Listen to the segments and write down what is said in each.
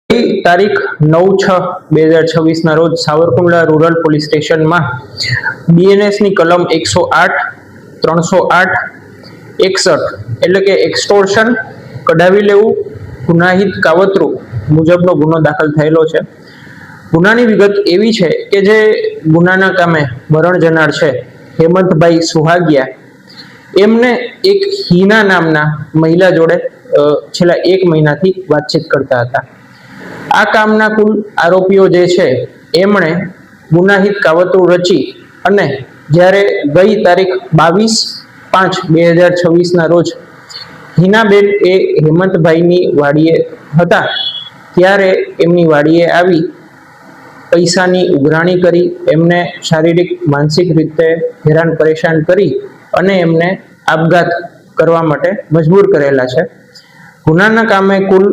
તારીખ 9/6/2026 રોજ Savarkundla rural police સ્ટેશનમાં બીએનએસ ની કલમ 108, 308, 61 એટલે કે એક્સટોર્શન, કઢાવી લેવું, ગુનાહિત કાવતરું મુજબનો ગુનો દાખલ થયેલો છે. ગુનાની વિગત એવી છે કે જે ગુનાના કામે મરણ જનાર છે હેમંતભાઈ સુહાગિયા, એમને એક હિના નામના મહિલા જોડે છેલ્લા 1 મહિનાથી વાતચીત કરતા હતા. આ કામના કુલ આરોપીઓ જે છે એમણે ગુનાહિત કાવતરું રચી અને જ્યારે ગઈ તારીખ 22/5/2026 રોજ હિનાબેન એ હેમંતભાઈની વાડીએ હતા ત્યારે એમની વાડીએ આવી પૈસાની ઉઘરાણી કરી, એમને શારીરિક માનસિક રીતે હેરાન પરેશાન કરી અને એમને આપઘાત કરવા માટે મજબૂર કરેલા છે. ગુનાના કામે કુલ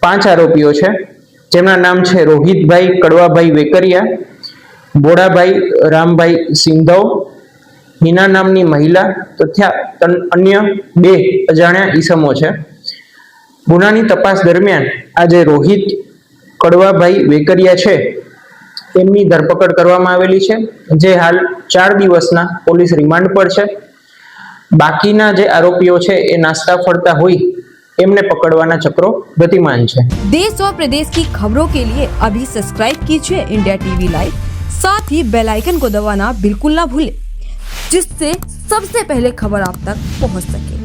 5 આરોપીઓ છે, જેમના નામ છે રોહિતભાઈ કડવાભાઈ વેકરિયા, બોડાભાઈ રામભાઈ સિંધવ, હિના નામની મહિલા તથા અન્ય 2 અજાણ્યા ઈસમો છે. ગુનાની તપાસ દરમિયાન આ જે રોહિત કડવાભાઈ વેકરિયા છે તેમની ધરપકડ કરવામાં આવેલી છે, જે હાલ 4 દિવસના પોલીસ રિમાન્ડ પર છે. બાકીના જે આરોપીઓ છે એ નાસ્તા ફરતા હોય એમને पकड़वाना चक्रों गतिमान है। देश और प्रदेश की खबरों के लिए अभी सब्सक्राइब कीजिए इंडिया टीवी लाइव, साथ ही बेल आइकन को दबाना बिल्कुल ना भूलें, जिससे सबसे पहले खबर आप तक पहुंच सके।